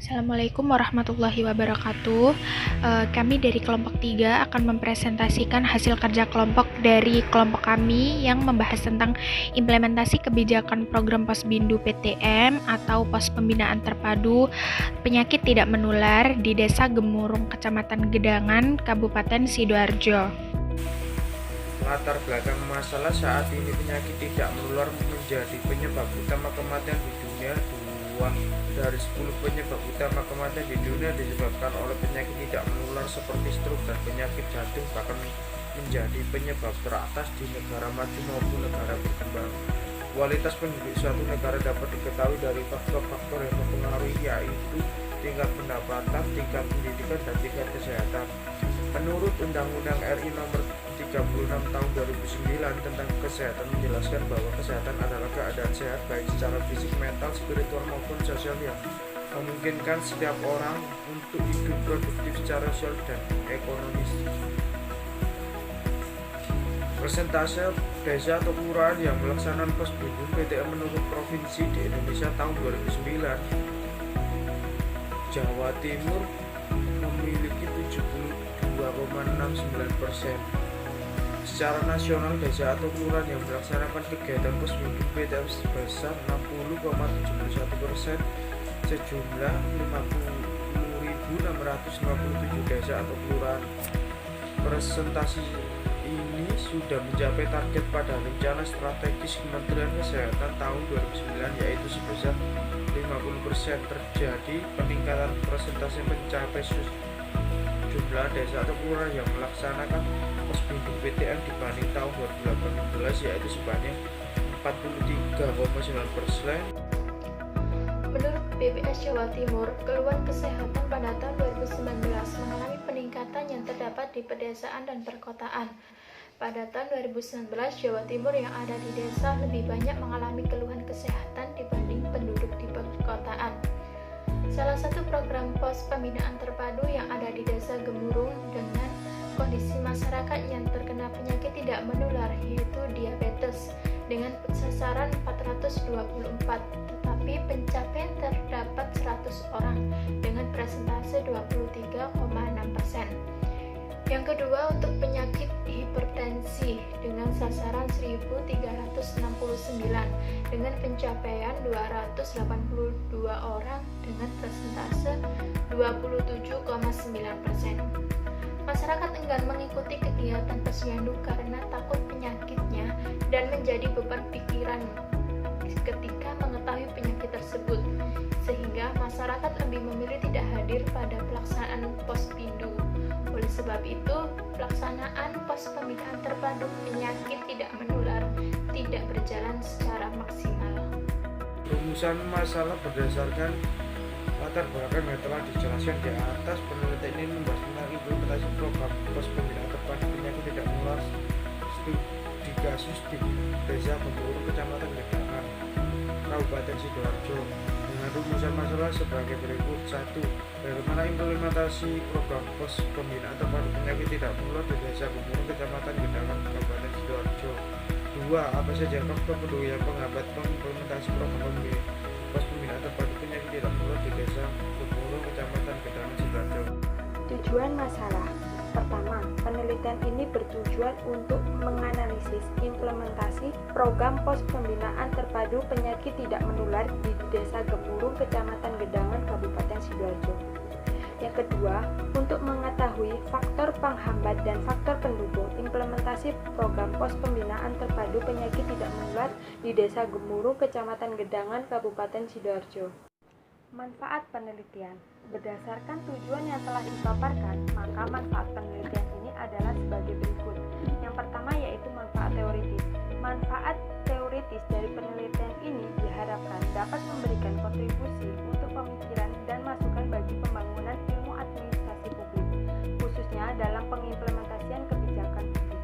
Assalamualaikum warahmatullahi wabarakatuh. Kami dari kelompok 3 akan mempresentasikan hasil kerja kelompok dari kelompok kami yang membahas tentang implementasi kebijakan program Posbindu PTM atau Pos Pembinaan Terpadu Penyakit Tidak Menular di Desa Gemurung, Kecamatan Gedangan, Kabupaten Sidoarjo. Latar belakang masalah saat ini penyakit tidak menular menjadi penyebab utama kematian di dunia. 2 dari 10 penyebab utama kematian di dunia disebabkan oleh penyakit tidak menular seperti stroke dan penyakit jantung, bahkan menjadi penyebab teratas di negara maju maupun negara berkembang. Kualitas penduduk suatu negara dapat diketahui dari faktor-faktor yang mempengaruhi, yaitu tingkat pendapatan, tingkat pendidikan, dan tingkat kesehatan. Menurut Undang-Undang RI Nomor 36 Tahun 2009 tentang kesehatan menjelaskan bahwa kesehatan adalah keadaan sehat baik secara fisik, mental, spiritual maupun sosial yang memungkinkan setiap orang untuk hidup produktif secara sosial dan ekonomis. Persentase desa atau kelurahan yang melaksanakan Posbindu PTM menurut provinsi di Indonesia tahun 2009. Jawa Timur memiliki 72,69%. Secara nasional, desa atau kelurahan yang melaksanakan kegiatan Posbindu PTM sebesar 60,71%, sejumlah 50.657 desa atau kelurahan. Presentasi ini sudah mencapai target pada rencana strategis Kementerian Kesehatan tahun 2009, yaitu sebesar 50%. Terjadi peningkatan persentase mencapai jumlah desa atau kelurahan yang melaksanakan Posbindu PTM dibanding tahun 2018, yaitu sebanyak 43,9%. Menurut BPS Jawa Timur, keluhan kesehatan pada tahun 2019 mengalami peningkatan yang terdapat di pedesaan dan perkotaan. Pada tahun 2019, Jawa Timur yang ada di desa lebih banyak mengalami keluhan kesehatan dibanding penduduk di perkotaan. Salah satu program pos pembinaan terpadu yang ada di Desa Gemurung dengan kondisi masyarakat yang terkena penyakit tidak menular, yaitu diabetes, dengan sasaran 424, tetapi pencapaian terdapat 100 orang dengan persentase 23,6%. Yang kedua, untuk penyakit hipertensi dengan sasaran 1.369 dengan pencapaian 282 orang dengan persentase 27,9%. Masyarakat enggan mengikuti kegiatan posyandu karena takut penyakitnya dan menjadi beban pikiran ketika mengetahui penyakit tersebut, sehingga masyarakat lebih memilih tidak hadir pada pelaksanaan Posbindu. Oleh sebab itu, pelaksanaan pos pembinaan terpadu penyakit tidak menular tidak berjalan secara maksimal. Rumusan masalah berdasarkan latar belakang yang telah dijelaskan di atas. Penelitian ini membahas tentang implementasi program pos pembinaan terpadu penyakit tidak menular studi kasus di Desa Gemurung, Kecamatan Gedangan, Kabupaten Sidoarjo, dengan rumusan masalah sebagai berikut. 1. Bagaimana implementasi program pos pembinaan terpadu penyakit tidak menular di Desa Gemurung, Kecamatan Gedangan, Kabupaten Sidoarjo. 2. Apa saja faktor pendukung yang menghambat pengimplementasi program pos pembinaan terpadu penyakit tidak menular di Desa Gemurung, Kecamatan Gedangan, Sidoarjo. Tujuan masalah. Pertama, penelitian ini bertujuan untuk menganalisis implementasi program pos pembinaan terpadu penyakit tidak menular di Desa Gemurung, Kecamatan Gedangan, Kabupaten Sidoarjo. Yang kedua, untuk mengetahui faktor penghambat dan faktor pendukung implementasi program pos pembinaan terpadu penyakit tidak menular di Desa Gemurung, Kecamatan Gedangan, Kabupaten Sidoarjo. Manfaat penelitian. Berdasarkan tujuan yang telah dipaparkan, maka manfaat penelitian ini adalah sebagai berikut. Yang pertama yaitu manfaat teoritis. Manfaat teoritis dari penelitian ini diharapkan dapat memberikan kontribusi untuk pemikiran dan masukan bagi pembangunan ilmu administrasi publik, khususnya dalam pengimplementasian kebijakan publik.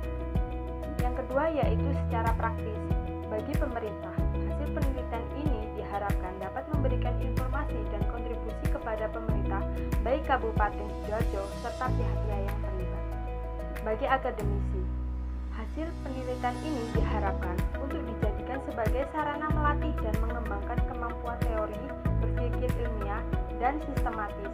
Yang kedua yaitu secara praktis. Bagi pemerintah, hasil penelitian ini diharapkan dapat memberikan informasi dan kontribusi kepada pemerintah, baik Kabupaten Sidoarjo serta pihak-pihak yang terlibat. Bagi akademisi, hasil penelitian ini diharapkan untuk dijadikan sebagai sarana melatih dan mengembangkan kemampuan teori, berpikir ilmiah, dan sistematis,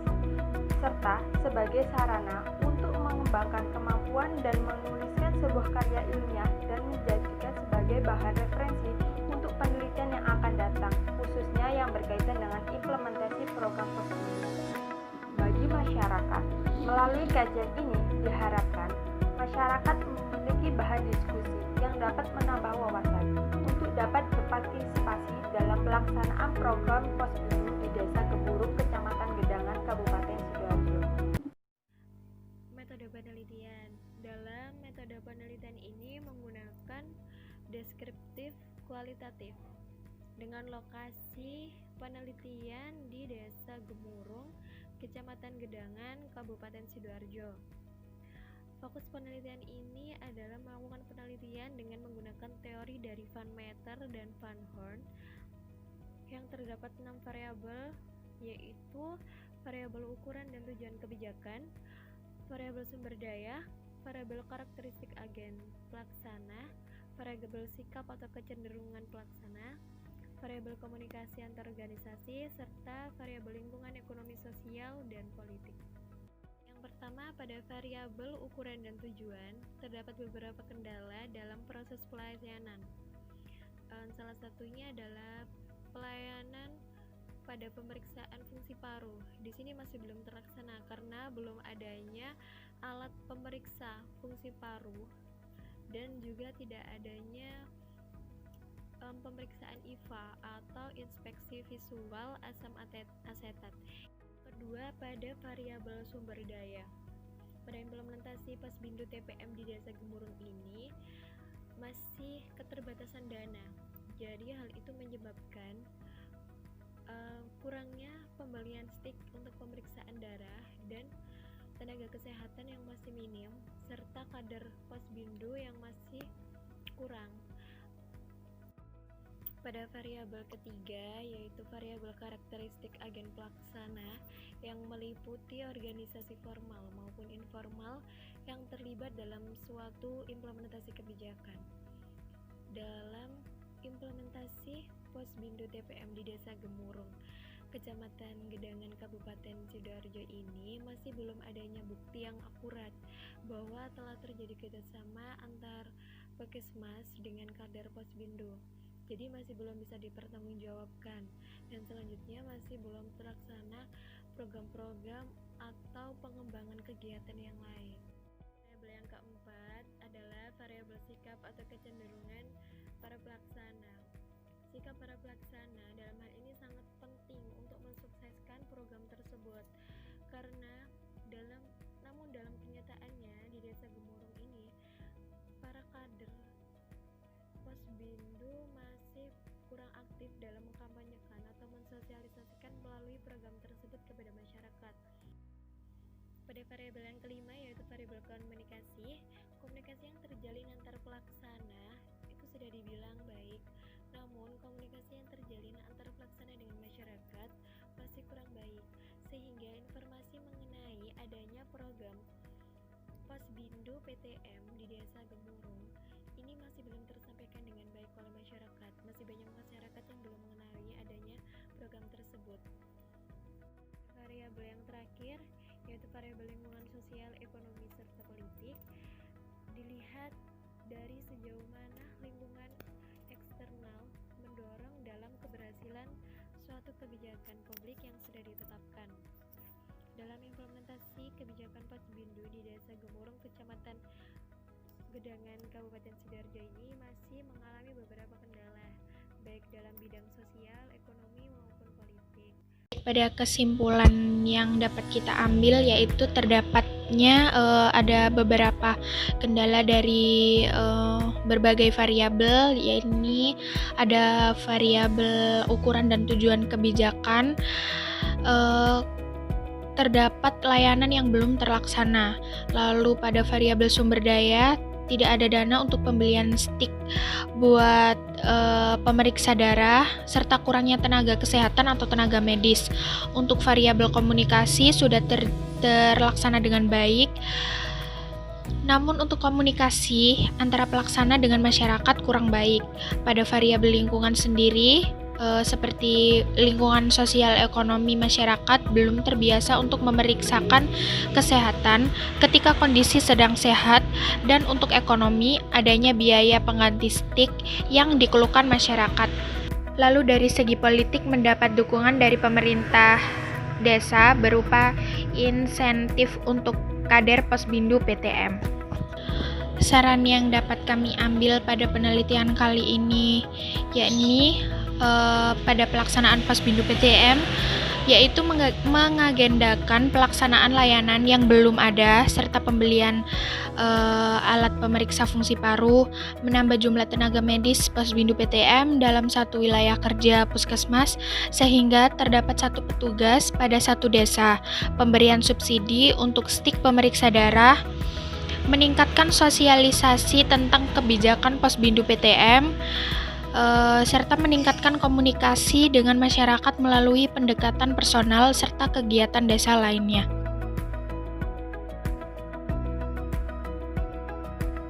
serta sebagai sarana untuk mengembangkan kemampuan dan menuliskan sebuah karya ilmiah dan menjadikan sebagai bahan referensi untuk penelitian yang akan datang, khususnya yang berkaitan dengan implementasi program POSBINDU. Bagi masyarakat, melalui kajian ini diharapkan masyarakat memiliki bahan diskusi yang dapat menambah wawasan untuk dapat berpartisipasi dalam pelaksanaan program POSBINDU di Desa Gemurung, Kecamatan Gedangan, Kabupaten Sidoarjo. Metode penelitian. Dalam metode penelitian ini menggunakan deskriptif kualitatif dengan lokasi penelitian di Desa Gemurung, Kecamatan Gedangan, Kabupaten Sidoarjo. Fokus penelitian ini adalah melakukan penelitian dengan menggunakan teori dari Van Meter dan Van Horn yang terdapat 6 variabel, yaitu variabel ukuran dan tujuan kebijakan, variabel sumber daya, variabel karakteristik agen pelaksana, variabel sikap atau kecenderungan pelaksana, variabel komunikasi antar organisasi, serta variabel lingkungan ekonomi sosial dan politik. Yang pertama, pada variabel ukuran dan tujuan, terdapat beberapa kendala dalam proses pelayanan. Salah satunya adalah pelayanan pada pemeriksaan fungsi paru. Di sini masih belum terlaksana karena belum adanya alat pemeriksa fungsi paru dan juga tidak adanya pemeriksaan IVA atau inspeksi visual asam asetat. Kedua, pada variabel sumber daya. Pada implementasi POSBINDU TPM di Desa Gemurung ini masih keterbatasan dana. Jadi hal itu menyebabkan kurangnya pembelian stik untuk pemeriksaan darah dan tenaga kesehatan yang masih minim, serta kader POSBINDU yang masih kurang. Pada variabel ketiga, yaitu variabel karakteristik agen pelaksana yang meliputi organisasi formal maupun informal yang terlibat dalam suatu implementasi kebijakan. Dalam implementasi POSBINDU TPM di Desa Gemurung, Kecamatan Gedangan, Kabupaten Sidoarjo ini masih belum adanya bukti yang akurat bahwa telah terjadi kerjasama antar Puskesmas dengan kader POSBINDU. Jadi masih belum bisa dipertanggungjawabkan, dan selanjutnya masih belum terlaksana program-program atau pengembangan kegiatan yang lain. Variabel yang keempat adalah variabel sikap atau kecenderungan para pelaksana. Sikap para pelaksana dalam hal ini sangat penting untuk mensukseskan program tersebut, karena namun dalam kenyataannya di Desa Gemurung ini para kader POSBINDU masih kurang aktif dalam mengkampanyekan atau mensosialisasikan melalui program tersebut kepada masyarakat. Pada variabel yang kelima, yaitu variabel komunikasi yang terjalin antar pelaksana itu sudah dibilang baik, namun komunikasi yang terjalin antar pelaksana dengan masyarakat masih kurang baik, sehingga informasi mengenai adanya program POSBINDU PTM di Desa Gemurung ini masih belum tersampaikan dengan baik oleh masyarakat. Masih banyak masyarakat yang belum mengenali adanya program tersebut. Variabel yang terakhir, yaitu variabel lingkungan sosial, ekonomi, serta politik, dilihat dari sejauh mana lingkungan eksternal mendorong dalam keberhasilan suatu kebijakan publik yang sudah ditetapkan. Dalam implementasi kebijakan POSBINDU di Desa Gemurung, Kecamatan Gedangan, Kabupaten Sidoarjo ini masih mengalami beberapa kendala, baik dalam bidang sosial, ekonomi, maupun politik. Pada kesimpulan yang dapat kita ambil, yaitu terdapatnya ada beberapa kendala dari berbagai variabel, yaitu ada variabel ukuran dan tujuan kebijakan, terdapat layanan yang belum terlaksana. Lalu pada variabel sumber daya, tidak ada dana untuk pembelian stik buat pemeriksa darah, serta kurangnya tenaga kesehatan atau tenaga medis. Untuk variabel komunikasi sudah terlaksana dengan baik, namun untuk komunikasi antara pelaksana dengan masyarakat kurang baik. Pada variabel lingkungan sendiri, seperti lingkungan sosial ekonomi masyarakat belum terbiasa untuk memeriksakan kesehatan ketika kondisi sedang sehat, dan untuk ekonomi adanya biaya pengganti stik yang dikeluhkan masyarakat. Lalu dari segi politik mendapat dukungan dari pemerintah desa berupa insentif untuk kader Posbindu PTM. Saran yang dapat kami ambil pada penelitian kali ini yakni pada pelaksanaan Posbindu PTM yaitu mengagendakan pelaksanaan layanan yang belum ada serta pembelian alat pemeriksa fungsi paru, menambah jumlah tenaga medis Posbindu PTM dalam satu wilayah kerja puskesmas sehingga terdapat satu petugas pada satu desa, pemberian subsidi untuk stik pemeriksa darah, meningkatkan sosialisasi tentang kebijakan Posbindu PTM, serta meningkatkan komunikasi dengan masyarakat melalui pendekatan personal serta kegiatan desa lainnya.